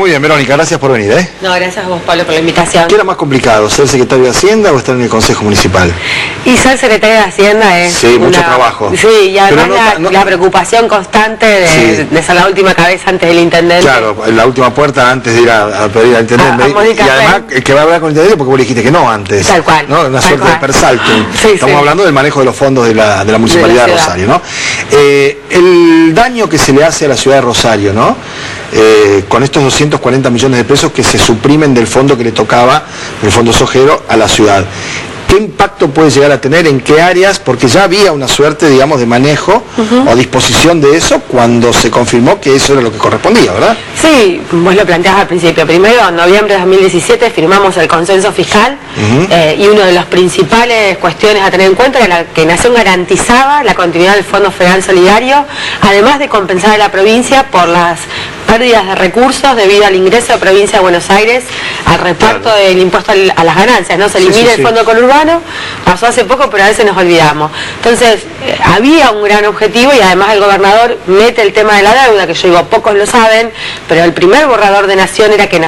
muy bien, Verónica, gracias por venir. No, gracias a vos, Pablo, por la invitación. ¿Qué era más complicado, ser secretario de Hacienda o estar en el Consejo Municipal? Y ser secretario de Hacienda es mucho trabajo. Sí, y además la preocupación constante de ser la última cabeza antes del intendente. Claro, la última puerta antes de ir a pedir al intendente. Y además, el que va a hablar con el intendente porque vos le dijiste que no antes. Tal cual. ¿no? Una suerte de persaltum. Sí, Estamos hablando del manejo de los fondos de la Municipalidad de Rosario, ¿no? El daño que se le hace a la ciudad de Rosario, ¿no? Con estos 240 millones de pesos que se suprimen del fondo que le tocaba, el fondo Sojero, a la ciudad. ¿Qué impacto puede llegar a tener? ¿En qué áreas? Porque ya había una suerte, digamos, de manejo o disposición de eso cuando se confirmó que eso era lo que correspondía, ¿verdad? Sí, vos lo planteabas al principio. Primero, en noviembre de 2017 firmamos el consenso fiscal y una de las principales cuestiones a tener en cuenta era que Nación garantizaba la continuidad del Fondo Federal Solidario, además de compensar a la provincia por las pérdidas de recursos debido al ingreso de Provincia de Buenos Aires al reparto del impuesto a las ganancias, ¿no? Se elimina el fondo conurbano, pasó hace poco, pero a veces nos olvidamos. Entonces, había un gran objetivo y además el gobernador mete el tema de la deuda, que yo digo, pocos lo saben, pero el primer borrador de Nación era que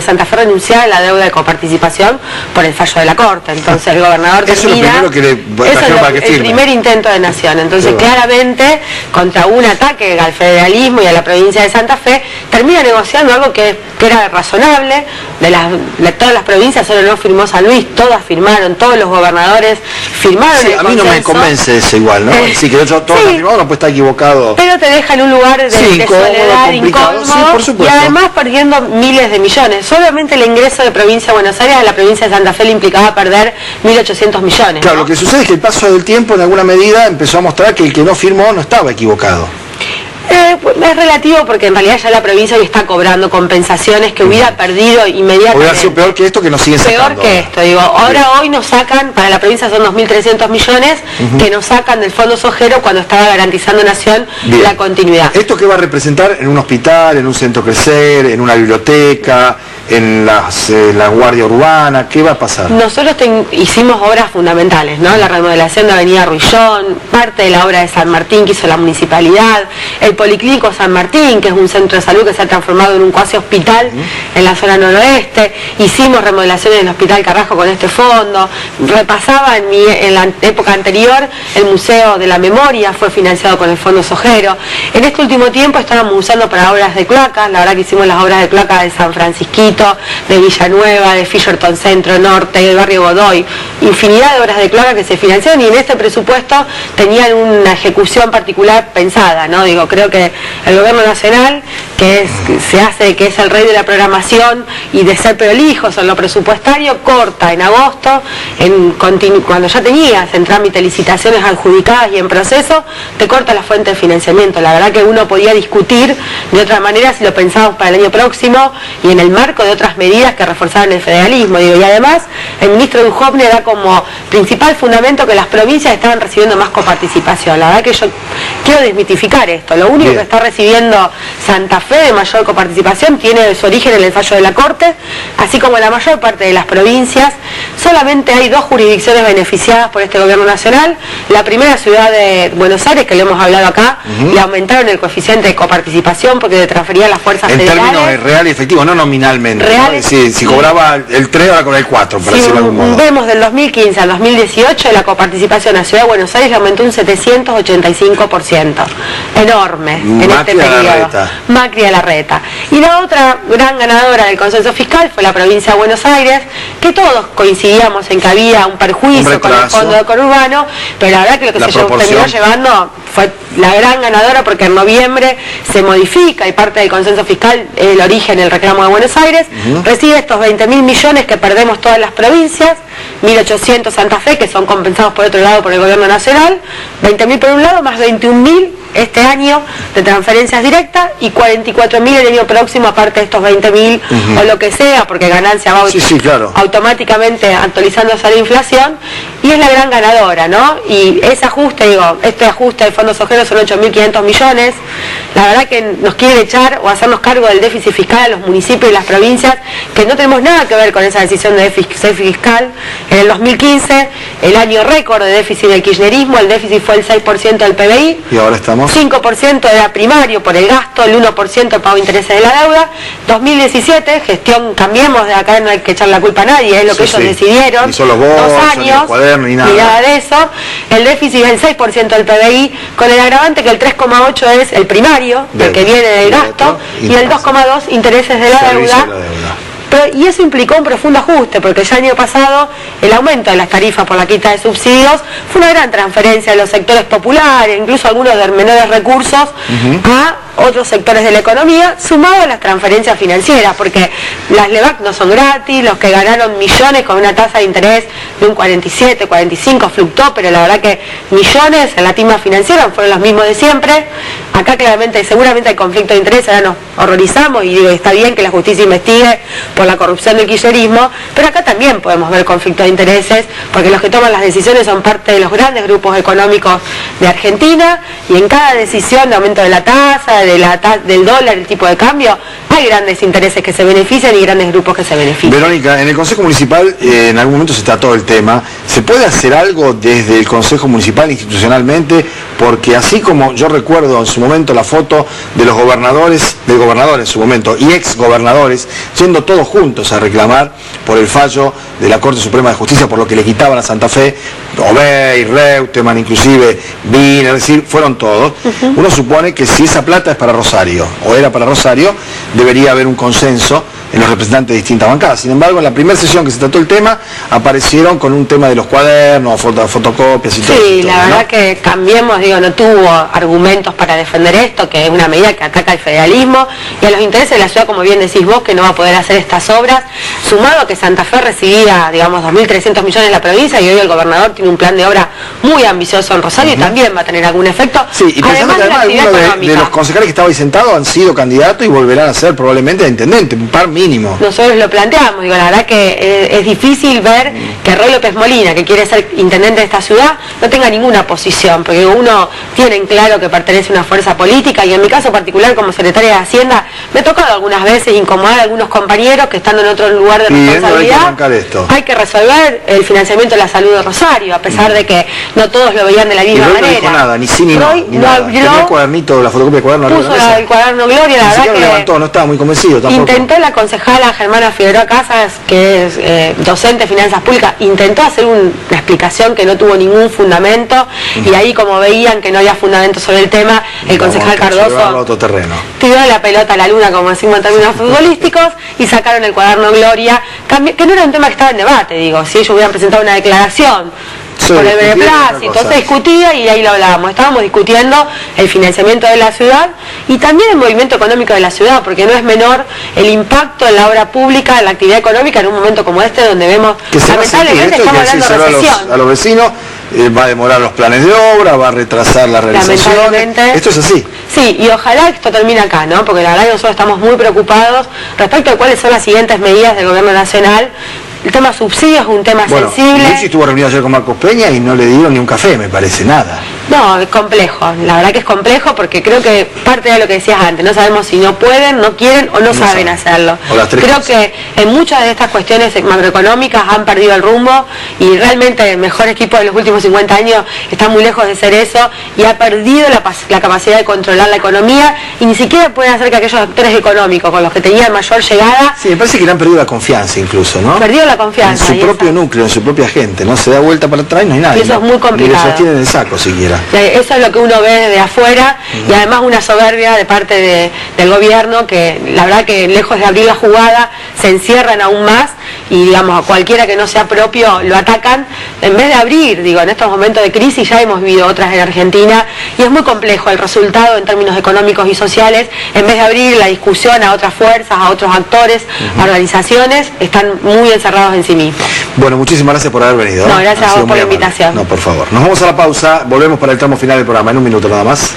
Santa Fe renunciara a la deuda de coparticipación por el fallo de la Corte. Entonces el gobernador termina... Eso es el primer intento de Nación. Entonces, claramente, contra un ataque al federalismo y a la provincia de Santa Fe, termina negociando algo que era razonable. De todas las provincias, solo no firmó San Luis, todas firmaron, todos los gobernadores firmaron. Sí, a mí no me convence eso igual, ¿no? Sí, que todos han firmado, no puede estar equivocado. Pero te deja en un lugar de soledad, incómodo, y además perdiendo miles de millones. Solamente el ingreso de Provincia de Buenos Aires a la provincia de Santa Fe le implicaba perder 1.800 millones. Claro, ¿no? Lo que sucede es que el paso del tiempo en alguna medida empezó a mostrar que el que no firmó no estaba equivocado. Es relativo porque en realidad ya la provincia hoy está cobrando compensaciones que hubiera perdido inmediatamente. Hubiera sido peor que esto que nos siguen sacando. Peor que esto, digo. Ahora hoy nos sacan, para la provincia son 2.300 millones que nos sacan del fondo Sojero cuando estaba garantizando Nación la continuidad. ¿Esto qué va a representar en un hospital, en un centro crecer, en una biblioteca, en la guardia urbana? ¿Qué va a pasar? Nosotros hicimos obras fundamentales, ¿no? La remodelación de Avenida Ruillón, parte de la obra de San Martín que hizo la municipalidad, el Policlínico San Martín, que es un centro de salud que se ha transformado en un cuasi hospital en la zona noroeste. Hicimos remodelaciones en el Hospital Carrasco con este fondo. Repasaba en la época anterior, el Museo de la Memoria fue financiado con el Fondo Sojero. En este último tiempo estábamos usando para obras de cloacas, la verdad que hicimos las obras de cloacas de San Francisquito, de Villanueva, de Fisherton Centro Norte, del barrio Godoy, infinidad de obras de cloacas que se financiaron y en este presupuesto tenían una ejecución particular pensada, ¿no? Digo, creo que el gobierno nacional, que es el rey de la programación y de ser prolijos en lo presupuestario, corta en agosto, cuando ya tenías en trámite licitaciones adjudicadas y en proceso, te corta la fuente de financiamiento. La verdad que uno podía discutir de otra manera si lo pensábamos para el año próximo y en el marco de otras medidas que reforzaban el federalismo. Digo, y además, el ministro Duhovne da como principal fundamento que las provincias estaban recibiendo más coparticipación. La verdad que yo quiero desmitificar esto. Lo único que está recibiendo Santa Fe de mayor coparticipación tiene su origen en el fallo de la Corte, así como la mayor parte de las provincias. Solamente hay 2 jurisdicciones beneficiadas por este gobierno nacional. La primera, ciudad de Buenos Aires, que lo hemos hablado acá, le aumentaron el coeficiente de coparticipación porque le transfería las fuerzas federales. En términos real y efectivo, no nominalmente. Real, ¿no? Si cobraba el 3, ahora con el 4, por decirlo de algún modo. Vemos del 2015 al 2018, la coparticipación a Ciudad de Buenos Aires aumentó un 785%. Enorme en este periodo. Macri a la reta. Y la otra gran ganadora del consenso fiscal fue la provincia de Buenos Aires, que todos coincidíamos en que había un perjuicio con el fondo conurbano, pero la verdad que lo que se terminó llevando fue la gran ganadora porque en noviembre se modifica y parte del consenso fiscal, el origen, el reclamo de Buenos Aires, recibe estos 20.000 millones que perdemos todas las provincias, 1.800 Santa Fe, que son compensados por otro lado por el gobierno nacional, 20.000 por un lado, más 21.000 este año de transferencias directas y 44.000 el año próximo, aparte de estos 20.000 o lo que sea, porque ganancia va automáticamente actualizándose a la inflación, y es la gran ganadora, ¿no? Y ese ajuste, este ajuste del Fondo Sojero son 8.500 millones. La verdad que nos quieren echar o hacernos cargo del déficit fiscal a los municipios y las provincias, que no tenemos nada que ver con esa decisión de déficit fiscal. En el 2015, el año récord de déficit del kirchnerismo, el déficit fue el 6% del PBI. Y ahora estamos decíamos. 5% era primario por el gasto, el 1% pago intereses de la deuda. 2017, gestión Cambiemos, de acá no hay que echar la culpa a nadie, es lo que ellos decidieron. Ni solo vos, 2 años, ni el cuaderno, ni nada de eso. El déficit es el 6% del PBI, con el agravante que el 3,8 es el primario, el que viene del gasto, y el 2,2 intereses de la deuda. Y eso implicó un profundo ajuste, porque el año pasado el aumento de las tarifas por la quita de subsidios fue una gran transferencia de los sectores populares, incluso algunos de menores recursos, a otros sectores de la economía, sumado a las transferencias financieras, porque las LEVAC no son gratis, los que ganaron millones con una tasa de interés de un 47, 45 fluctuó, pero la verdad que millones en la timba financiera fueron los mismos de siempre. Acá claramente, seguramente hay conflicto de interés, ahora nos horrorizamos y digo, está bien que la justicia investigue por la corrupción del kirchnerismo, pero acá también podemos ver conflictos de intereses, porque los que toman las decisiones son parte de los grandes grupos económicos de Argentina, y en cada decisión de aumento de la tasa, del dólar, el tipo de cambio, hay grandes intereses que se benefician y grandes grupos que se benefician. Verónica, en el Consejo Municipal en algún momento se trató el tema. ¿Se puede hacer algo desde el Consejo Municipal institucionalmente? Porque así como yo recuerdo en su momento la foto de los gobernadores, del gobernador en su momento, y ex gobernadores, yendo todos juntos a reclamar por el fallo de la Corte Suprema de Justicia, por lo que le quitaban a Santa Fe, Obey, Reutemann, inclusive Wiener, es decir, fueron todos. Uno supone que si esa plata es para Rosario, o era para Rosario, debería haber un consenso en los representantes de distintas bancadas. Sin embargo, en la primera sesión que se trató el tema, aparecieron con un tema de los cuadernos, fotocopias y todo. Sí, la verdad que Cambiemos, digo, no tuvo argumentos para defender esto, que es una medida que ataca al federalismo y a los intereses de la ciudad, como bien decís vos, que no va a poder hacer estas obras, sumado a que Santa Fe recibía, digamos, 2.300 millones de la provincia, y hoy el gobernador tiene un plan de obra muy ambicioso en Rosario, y también va a tener algún efecto. Sí, y pensando que además algunos de los concejales que estaban ahí sentados han sido candidatos y volverán a ser probablemente a intendente, un par mínimo. Nosotros lo planteamos, digo, la verdad que es difícil ver que Roy López Molina, que quiere ser intendente de esta ciudad, no tenga ninguna posición, porque uno tiene en claro que pertenece a una fuerza política, y en mi caso particular como secretaria de Hacienda me ha tocado algunas veces incomodar a algunos compañeros que estando en otro lugar de responsabilidad. Hay que resolver el financiamiento de la salud de Rosario, a pesar de que no todos lo veían de la misma manera. No dijo nada, ni sí ni no, ni nada. Tenía el cuadernito, la fotocopia de cuaderno. Puso el cuaderno Gloria, la verdad que levantó, no estaba muy convencido tampoco. Intentó la concejala Germana Figueroa Casas, que es docente de finanzas públicas, intentó hacer una explicación que no tuvo ningún fundamento, y ahí como veían que no había fundamento sobre el tema, el concejal Cardoso tiró la pelota a la luna, como decimos en términos futbolísticos, y sacaron el cuaderno Gloria, que no era un tema que estaba en debate, digo, si ellos hubieran presentado una declaración por el beneplácito, se discutía y ahí lo hablábamos. Estábamos discutiendo el financiamiento de la ciudad y también el movimiento económico de la ciudad, porque no es menor el impacto en la obra pública, en la actividad económica, en un momento como este, donde vemos que lamentablemente estamos hablando de recesión. A los vecinos va a demorar los planes de obra, va a retrasar la realización. Esto es así. Sí, y ojalá esto termine acá, ¿no? Porque la verdad que nosotros estamos muy preocupados respecto a cuáles son las siguientes medidas del gobierno nacional. El tema subsidios es un tema sensible. Luis estuvo reunido ayer con Marcos Peña y no le dieron ni un café, me parece, nada. No, es complejo, la verdad que es complejo, porque creo que parte de lo que decías antes, no sabemos si no pueden, no quieren o no saben hacerlo. Creo que en muchas de estas cuestiones macroeconómicas han perdido el rumbo, y realmente el mejor equipo de los últimos 50 años está muy lejos de ser eso, y ha perdido la capacidad de controlar la economía, y ni siquiera pueden hacer que aquellos actores económicos con los que tenían mayor llegada... Sí, me parece que le han perdido la confianza incluso, ¿no? Perdido la confianza. En su propio núcleo, en su propia gente, ¿no? Se da vuelta para atrás y no hay nadie. Y eso es muy complicado. Ni le sostienen el saco siquiera. Eso es lo que uno ve desde afuera, y además una soberbia de parte del gobierno, que la verdad que lejos de abrir la jugada se encierran aún más, y digamos a cualquiera que no sea propio lo atacan en vez de abrir. Digo, en estos momentos de crisis ya hemos vivido otras en Argentina, y es muy complejo el resultado en términos económicos y sociales. En vez de abrir la discusión a otras fuerzas, a otros actores, a organizaciones, están muy encerrados en sí mismos. Bueno, muchísimas gracias por haber venido. No, gracias a vos por la invitación. No, por favor. Nos vamos a la pausa, volvemos para el tramo final del programa, en un minuto nada más.